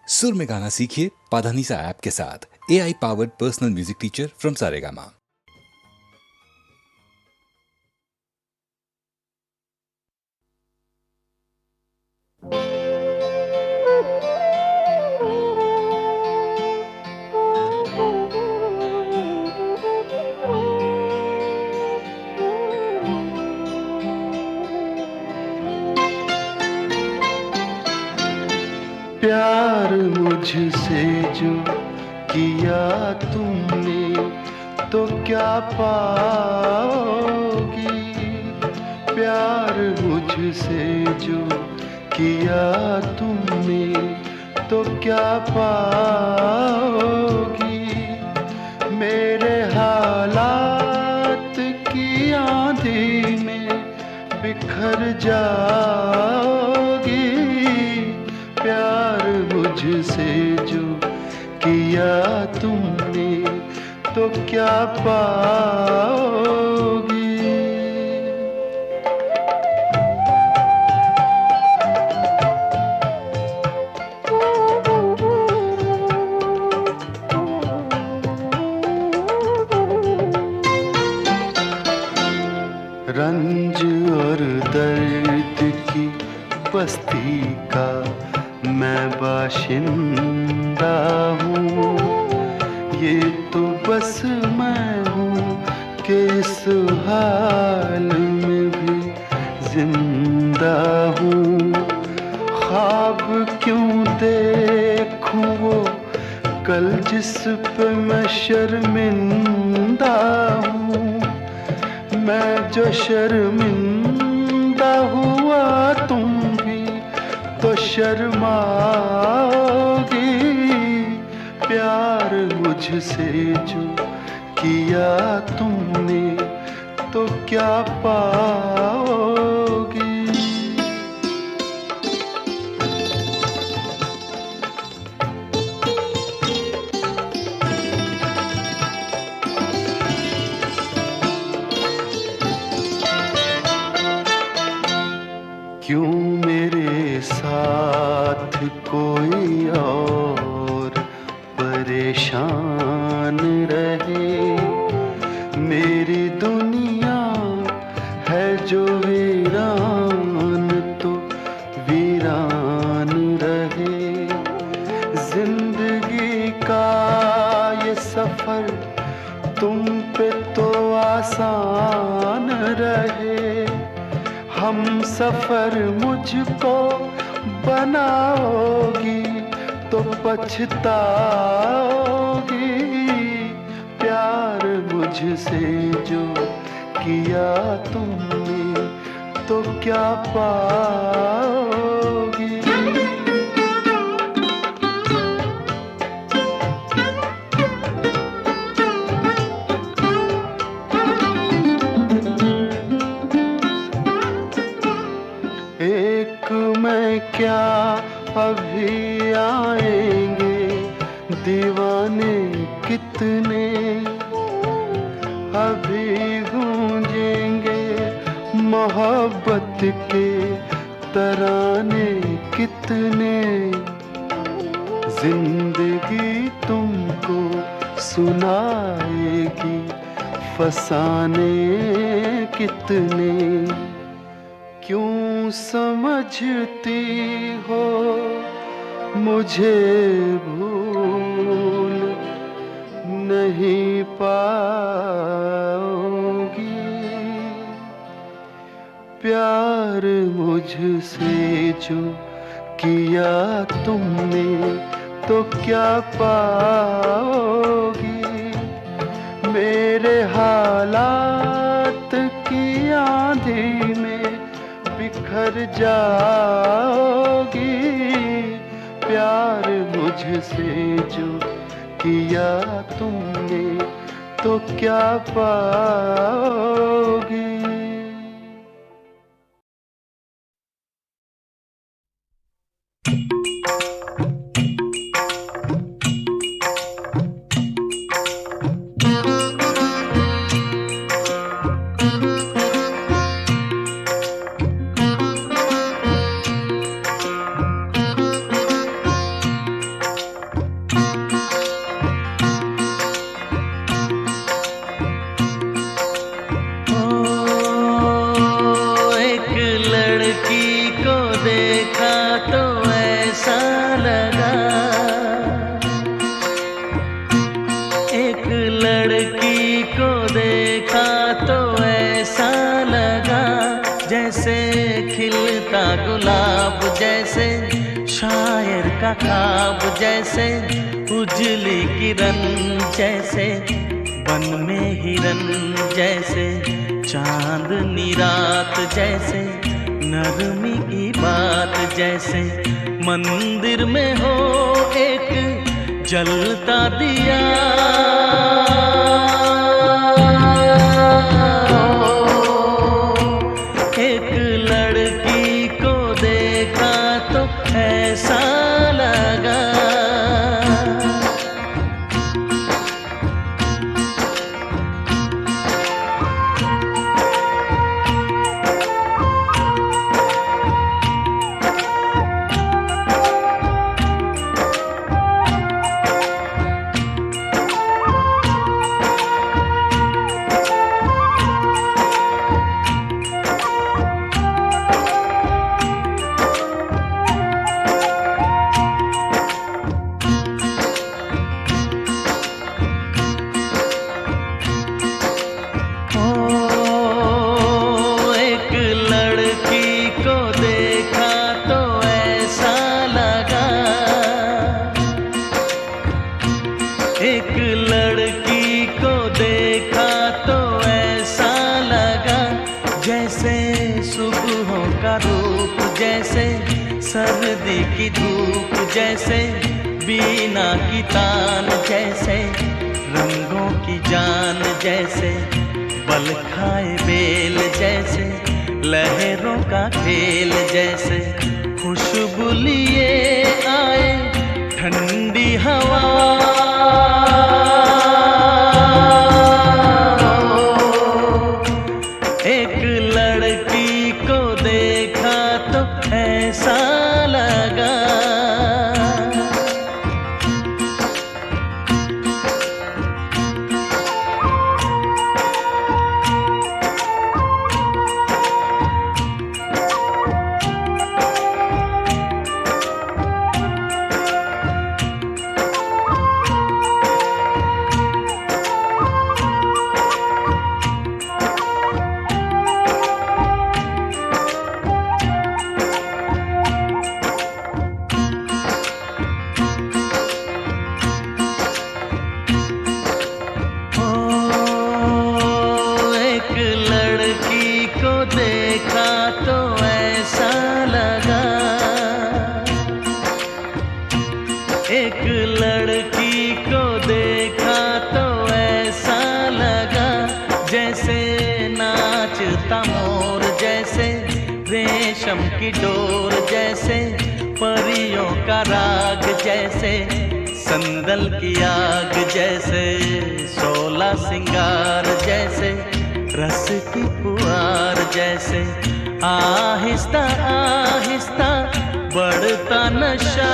सुर में गाना सीखिए पाधानीसा ऐप के साथ। AI powered personal music teacher from Saregama. प्यार मुझसे जो किया तुमने तो क्या पाओगी। प्यार मुझसे जो किया तुमने तो क्या पाओगी। मेरे हालात की आंधी में बिखर जाओगी। प्यार मुझसे जो किया तुमने तो क्या पाओगी। रंज और दर्द की बस्ती का मैं बाशिंदा हूँ। ये तो बस मैं हूँ कि इस हाल में भी जिंदा हूँ। ख्वाब क्यों देखूँ वो कल जिस पे मैं शर्मिंदा हूँ। मैं जो शर्मिंदा हुआ तुम भी तो शर्माओगी। प्यार मुझसे जो किया तुमने तो क्या पाओगी। क्यों मेरे साथ कोई और परेशान रहे। मेरी दुनिया है जो वीरान तो वीरान रहे। जिंदगी का ये सफर तुम पे तो आसान रहे। हम सफर मुझको बनाओगी तो पछताओगी। प्यार मुझसे जो किया तुमने तो क्या पाओगी। एक मैं क्या अभी आएंगे दीवाने कितने। अभी गूंजेंगे मोहब्बत के तराने कितने। जिंदगी तुमको सुनाएगी फसाने कितने। क्यों समझती हो मुझे भूल नहीं पाओगी। प्यार मुझसे जो किया तुमने तो क्या पाओगी। मेरे हालात की आंधी में बिखर जाओगी। प्यार मुझसे जो किया तुमने तो क्या पाओगी। गुलाब जैसे, शायर का ख्वाब जैसे, उजली किरण जैसे, वन में हिरन जैसे, चांदनी रात जैसे, नरमी की बात जैसे, मंदिर में हो एक जलता दिया, एक लड़की को देखा तो ऐसा लगा, एक लड़की को देखा तो ऐसा लगा, जैसे सुबहों का रूप जैसे, सर्दी की धूप जैसे, बीना की तान जैसे, रंगों की जान जैसे, बल खाए बेल जैसे, लहरों का खेल जैसे, खुशबू लिए आए ठंडी हवा, एक लड़की को देखा तो ऐसा लगा, देखा तो ऐसा लगा, एक लड़की को देखा तो ऐसा लगा, जैसे नाचता मोर जैसे, रेशम की डोर जैसे, परियों का राग जैसे, संदल की आग जैसे, 16 सिंगार जैसे, रस की पुआर जैसे, आहिस्ता आहिस्ता बढ़ता नशा,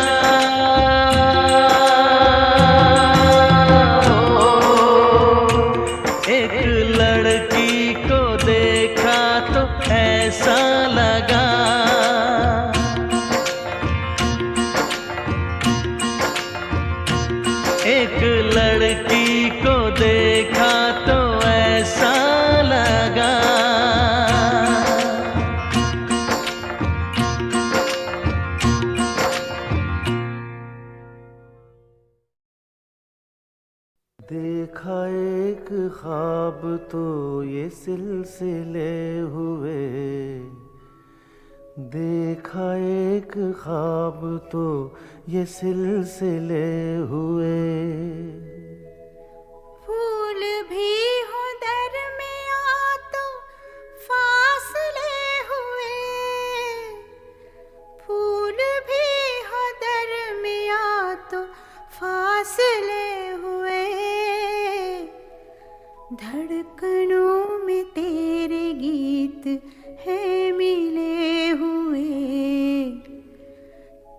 एक लड़की को देखा तो ऐसा लगा, एक लड़की को देखा तो ऐसा लगा, देखा एक ख्वाब तो ये सिलसिले हुए, देखा एक ख्वाब तो ये सिलसिले हुए, फूल भी हो दरमियां तो फासले हुए, फूल भी हो दरमियां तो फासले हुए, धड़कनों में तेरे गीत है मिले हुए,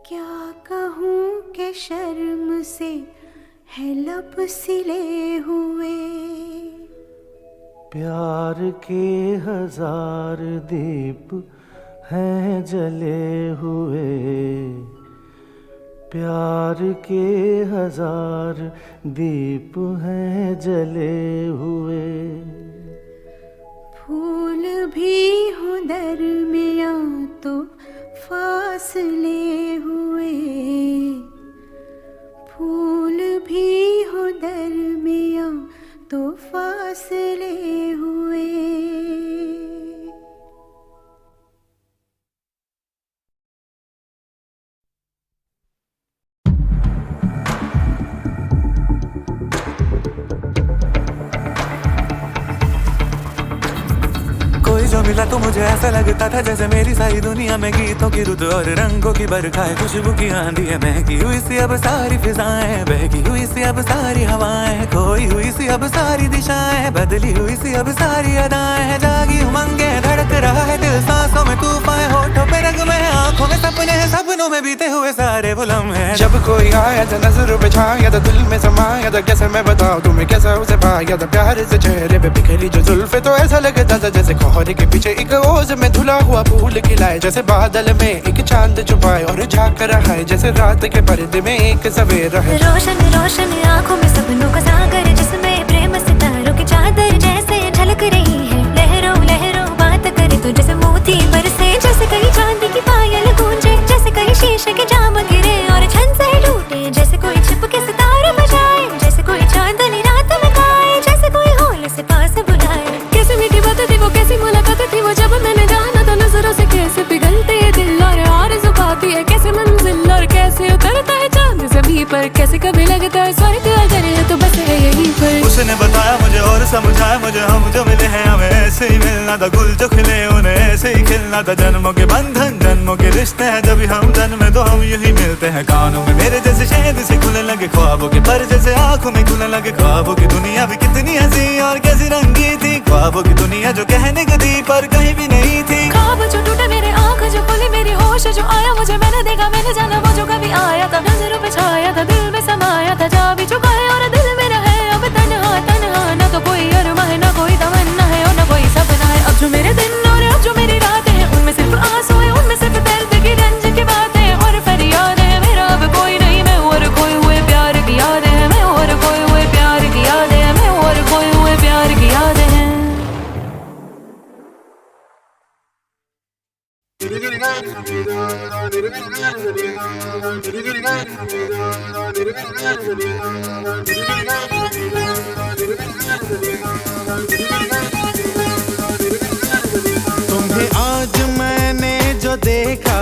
क्या कहूँ कि शर्म से है लब सिले हुए, प्यार के 1000 दीप हैं जले हुए, प्यार के 1000 दीप हैं जले हुए, फूल भी हो दरमियां तो फासले हुए, फूल भी हो दरमियाँ तो फासले हुए। कोई जो मिला तो मुझे ऐसा लगता था जैसे मेरी सारी दुनिया में गीतों की रुत और रंगों की बरखा है, खुशबू की आंधी है, महकी हुई सी अब सारी फिजाएं, बहकी हुई सी अब सारी हवाएं, खोई हुई सी अब सारी दिशाएं, बदली हुई सी अब सारी अदाएं, जागी उमंगे धड़क रहा है दिल, सांसों में तूफान, होठों पे रंग में, आंखों में सपने हैं, सपनों में बीते हुए सारे वो लम्हे। जब कोई आया था नजरों पे छाया था, दिल में समाया था, कैसे मैं बताऊं तुम्हें कैसा उसे पाया था, प्यार से चेहरे पे बिखरी जो जुल्फे तो ऐसा लगता था जैसे कोहरे के पीछे एक ओस में धुला हुआ फूल खिलाए, जैसे बादल में एक चांद छुपाए और झांक रहा है जैसे रात के पर्दे में एक सवेरा है। रोशन रोशन आंखों में सपनों का सागर, जिसमें प्रेम सितारों की चादर जैसे झलक रही है, लहरों लहरों बात करे तो जैसे मोती बरसे, जैसे कहीं चांदी की पायल गूंजे, जैसे कहीं शीशे के जाम गिरे और छन से टूटे, जैसे कोई छिप के सितारे बजाए, जैसे कोई चांदनी रात में गाए, जैसे कोई होल से पास बुलाए। कैसी मीठी बात थी वो, कैसी मुलाकात थी वो, जब मैंने जाना था नजरों से कैसे पिघलते दिल और आरज़ू पाती है, कैसे मंजिल और कैसे उतरता है चांद ज़मीं पर, कैसे कभी लगता है स्वर्ग अगर है तो बस है यहीं पर। उसने बताया मुझे और समझाया मुझे, हम जो मिले हैं हमें ऐसे ही मिलना था, गुल जो खिले उन्हें ऐसे ही खिलना था, जन्मों के बंधन जन्मों के रिश्ते हैं, जब हम जन्मे तो हम यही मिलते हैं। कानों में मेरे जैसे शहद से खुलने लगे ख्वाबों के पर, जैसे आंखों में खुलने लगे ख्वाबों की दुनिया भी कितनी हंसी और कैसी रंगी थी, ख्वाबों की दुनिया जो कहने को दी पर कहीं भी नहीं थी। ख्वाब जो टूटे मेरे, आँख जो खुली मेरी, होश जो आया मुझे, मैंने देखा मैंने जाना वो जो कभी आया था, नजरों पे छाया था, दिल में समाया था, जा भी चुका है और दिल मेरा है अब तन्हा तन्हा, ना तो कोई अरमा है ना कोई तमन्ना है और ना कोई सपना है। अब जो मेरे दिन और अब जो मेरी रात है, उनमें सिर्फ आंसू है, उनमें सिर्फ दर्द की रंज की बात है और फरियाद है, मेरा अब कोई नहीं, मैं और खोए हुए प्यार की याद है, मैं और खोए हुए प्यार की याद है, मैं और खोए हुए प्यार की याद है। तुम्हें आज मैंने जो देखा,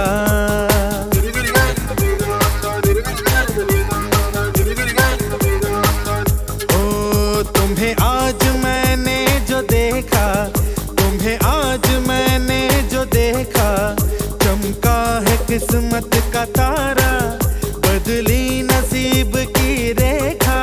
ओ तुम्हें आज मैंने जो देखा, तुम्हें आज मैंने जो देखा, चमका है किस्मत का तारा, बदली नसीब की रेखा,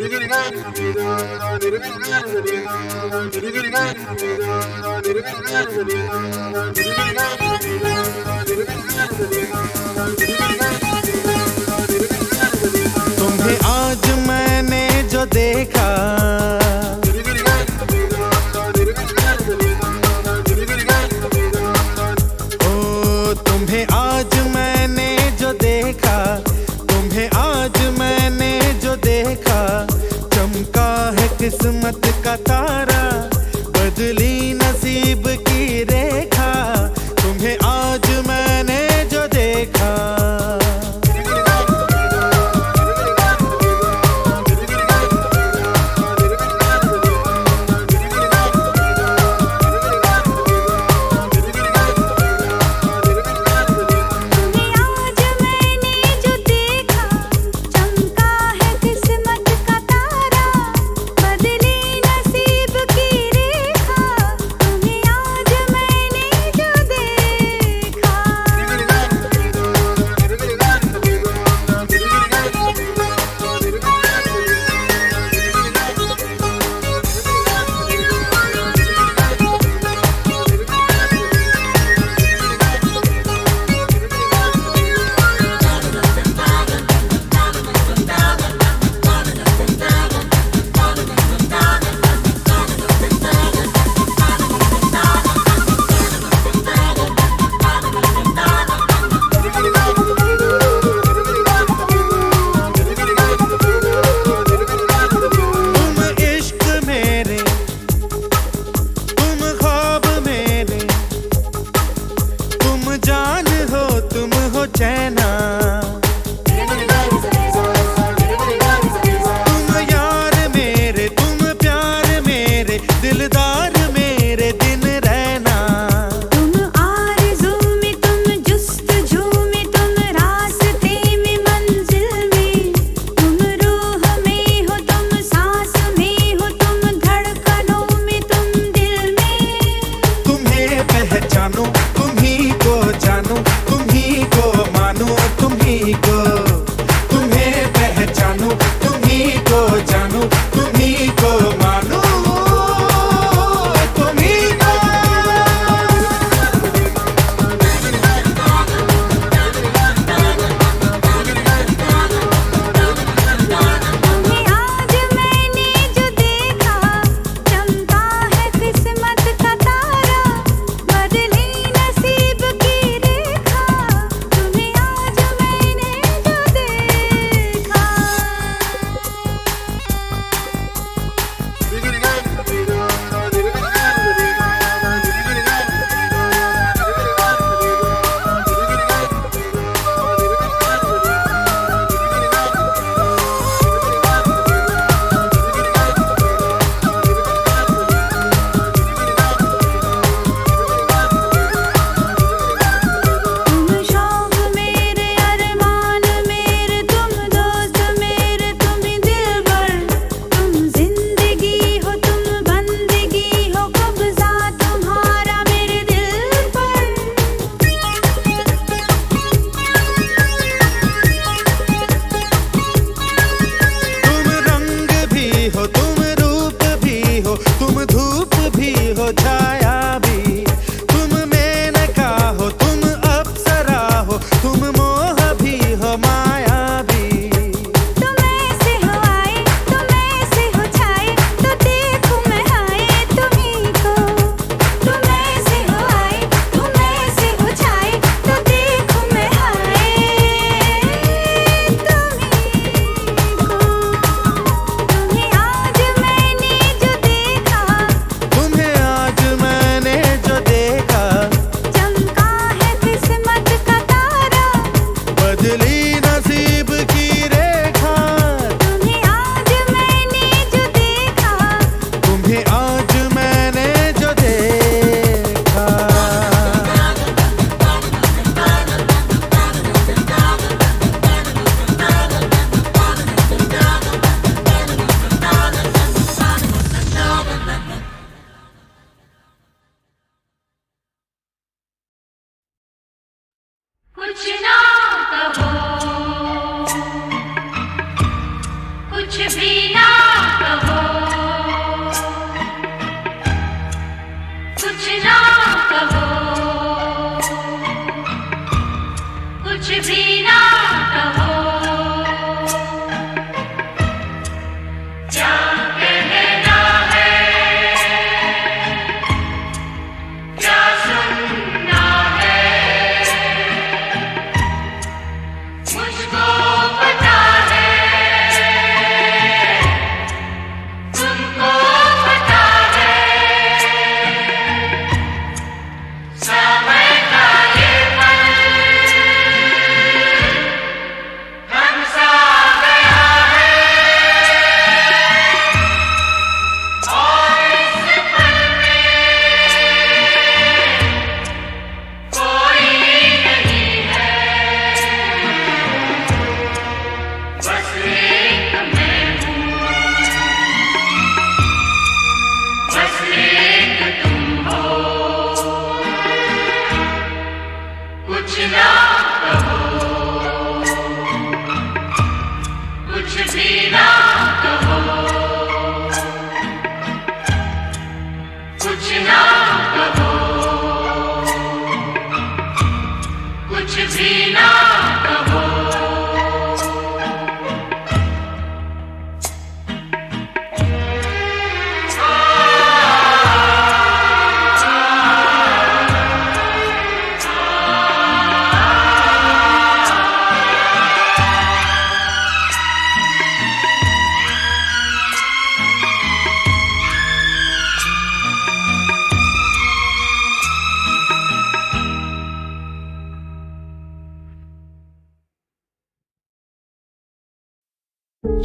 तुम्हें आज मैंने जो देखा, ओ तुम्हें आज मैंने जो देखा, तुम्हें आज मैंने जो देखा, चमका है किस्मत का तारा, बदली नसीब की रेखा, तुम्हें आज मैंने जो देखा। तुम्हें आज मैंने जो देखा, चमका है किस्मत का तारा, बदली नसीब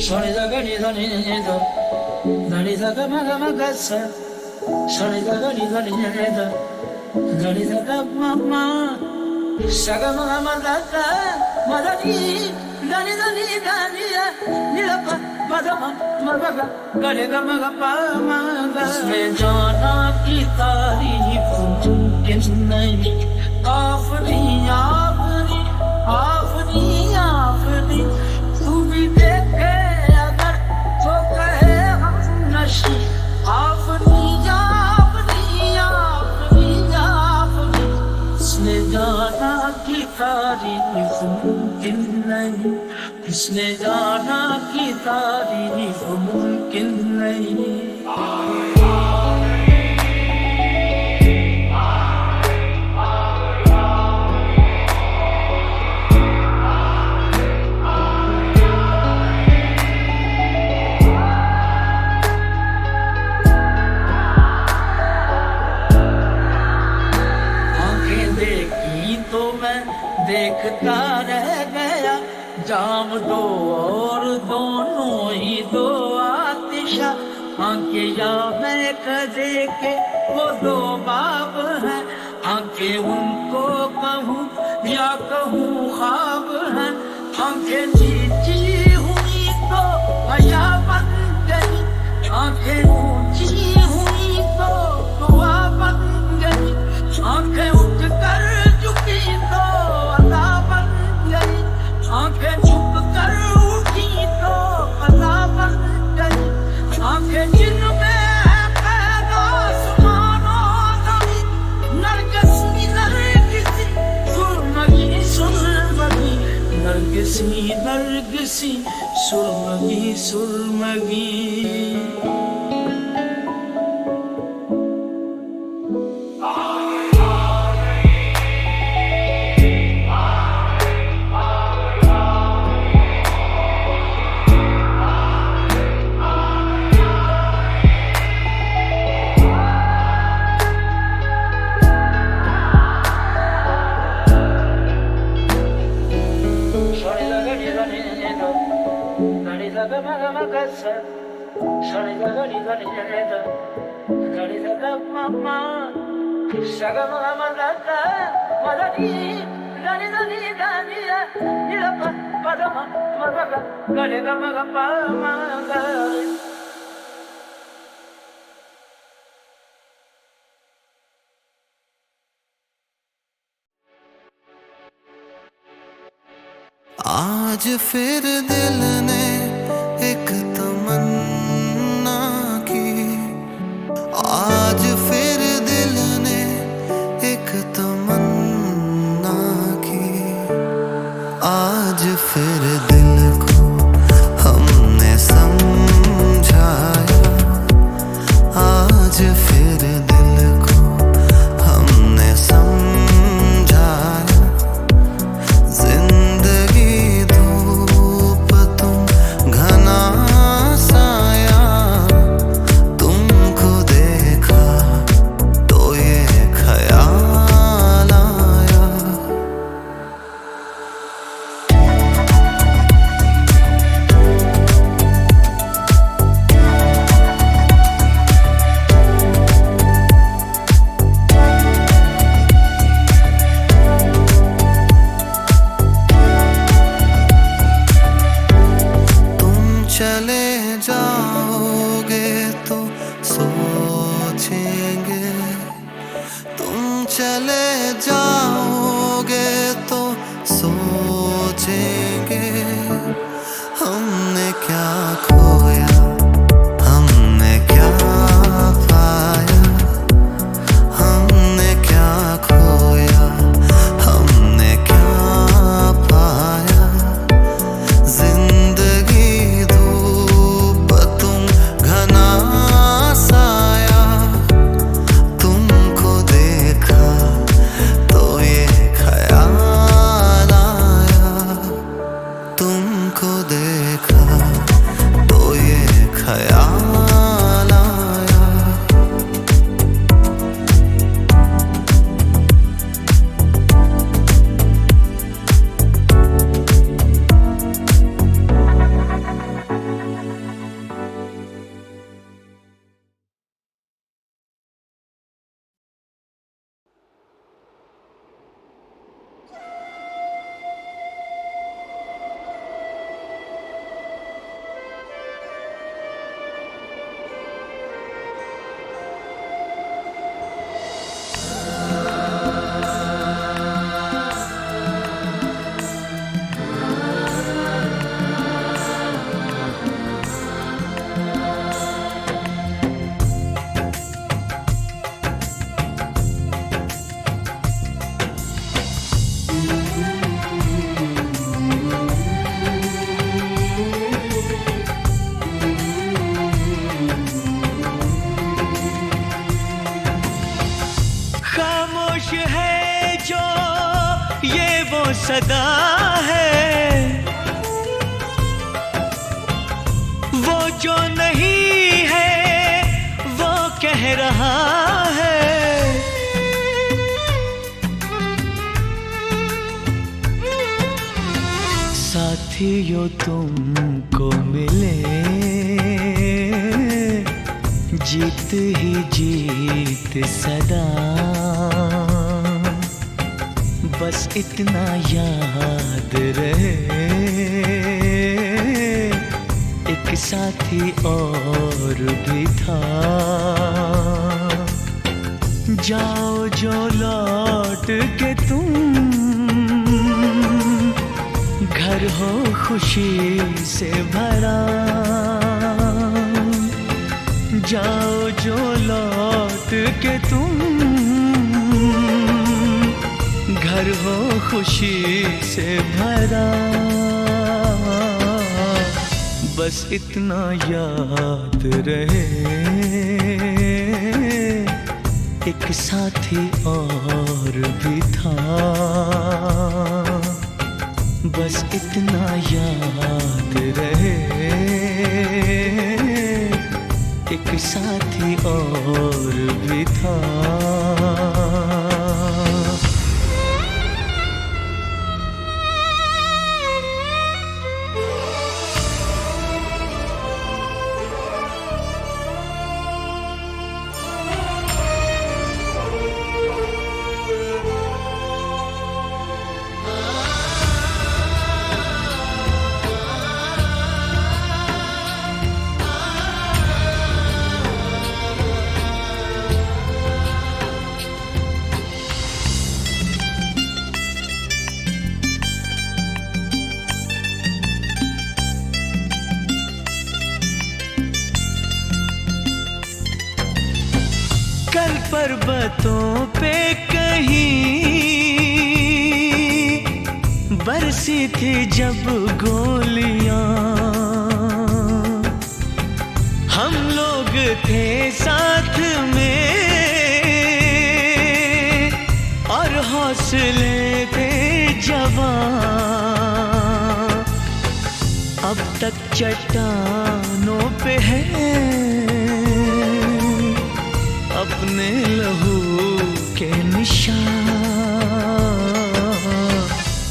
Shani daga ni da ni ni da, dani daga maga maga sa. Shani daga ni da ni ni da, dani daga mama. Saga maga maga sa, madani, dani dani dani ya, ni la pa madama maga, gale ga maga pa maga. इसमें जाना की तारीफ मुमकिन नहीं, आफरी आफरी आफरी आफरी, तू भी देखे अगर तो कहे हम नशी, आफरी आफरी आफरी आफरी, इसने जाना की तारीफ मुमकिन नहीं, इसने जाना की तारीफ मुमकिन नहीं। देखता रह गया जाम दो और दोनों ही दो आतिशा, आंखें या मैं कदे के वो दो बाप हैं, आंखें उनको कहूँ या कहूँ ख्वाब हैं, आंखें नीची हुई तो हया बन गई, आंखें ऊंची हुई तो दुआ बन गई, आंखें उठ कर झुकी तो अदा बन गई, आंखें झुक कर उठी तो अदा बन गई, आंखें जिनमें है पैदा सुमानो नबी, नरगिसी नरगिसी सुरमगी सुरमगी, नरगिसी नरगिसी सुरमगी सुरमगी। Shani daga ni da ni da, dani daga mama. Saga maga maga sa, madani, dani dani dani ya, ni la pa madama maga, gale ga maga pa maga. आज फिर दिल ने एक तमन्ना की, आज फिर दिल ने एक तमन्ना की, आज फिर दिल को हमने समझाया, आज फिर दिल को हमने समझाया, जिंदगी धूप तुम घना साया, तुमको देखा तो ये ख्याल आया। तुम चले जाओगे तो सोचेंगे, तुम चले जाओगे तो सोचेंगे, हमने को देखा तो ये ख्याल आया, खामोश है जो ये वो सदा है, वो जो नहीं है वो कह रहा है। साथियों तुमको मिले जीत ही जीत सदा, बस इतना याद रहे एक साथी और भी था। जाओ जो लौट के तुम, घर हो खुशी से भरा। जाओ जो लौट के तुम, घर हो खुशी से भरा। बस इतना याद रहे एक साथी और भी था। बस इतना याद रहे एक साथी और भी था। कल पर्वतों पे कहीं बरसी थी जब गोलियां, हम लोग थे साथ में और हौसले थे जवां। अब तक चट्टानों पे है अपने लहू के निशान।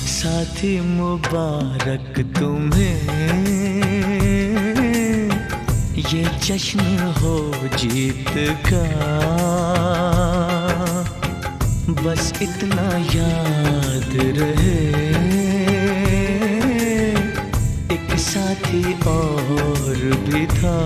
साथी मुबारक तुम्हें, ये जश्न हो जीत का। बस इतना याद रहे एक साथी और भी था।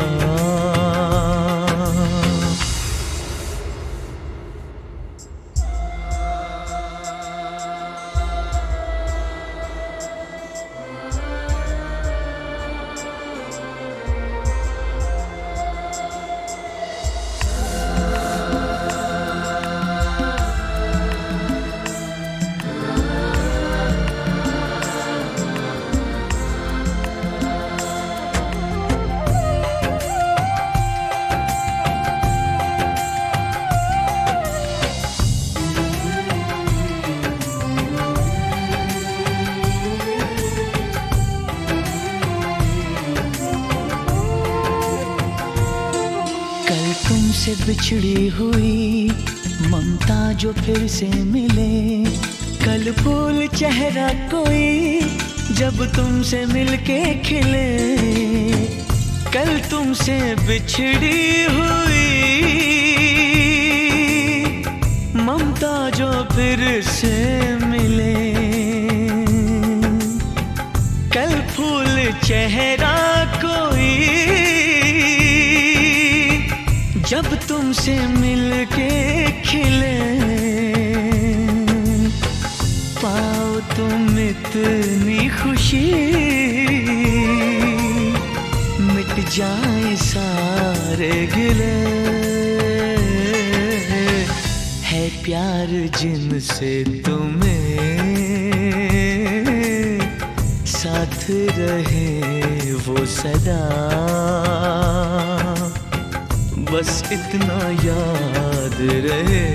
तुमसे बिछड़ी हुई ममता जो फिर से मिले, कल फूल चेहरा कोई जब तुमसे मिलके खिले, कल तुमसे बिछड़ी हुई ममता जो फिर से मिले, कल फूल चेहरा कोई जब तुमसे मिलके खिले, पाओ तुम इतनी खुशी मिट जाए सारे गिले, है प्यार जिनसे तुम्हें साथ रहे वो सदा, बस इतना याद रहे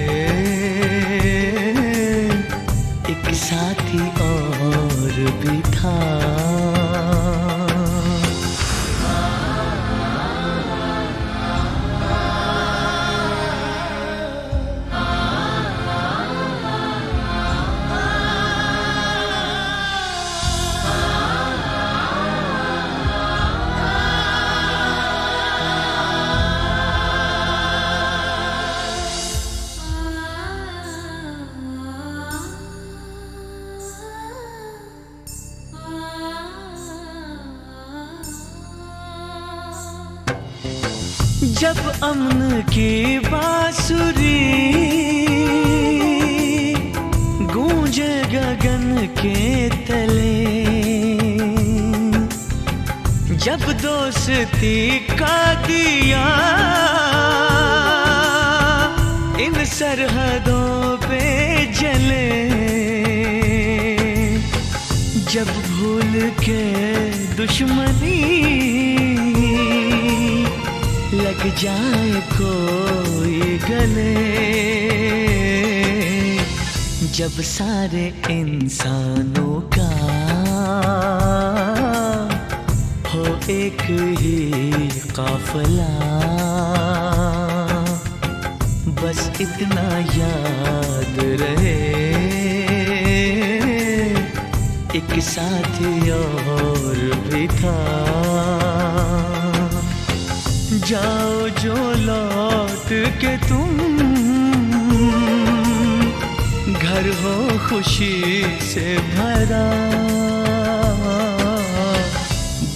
एक साथी और भी था। जब अमन की बांसुरी गूंजे गगन के तले, जब दोस्ती का दिया इन सरहदों पे जले, जब भूल के दुश्मनी लग जाए कोई गले, जब सारे इंसानों का हो एक ही काफिला, बस इतना याद रहे एक साथी और भी था। जाओ जो लौट के तुम घर हो खुशी से भरा,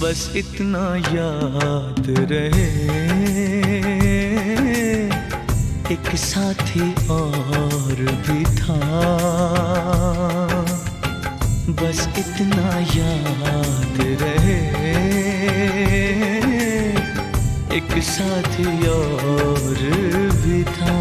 बस इतना याद रहे एक साथी और भी था, बस इतना याद रहे एक साथी और भी था।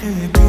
एक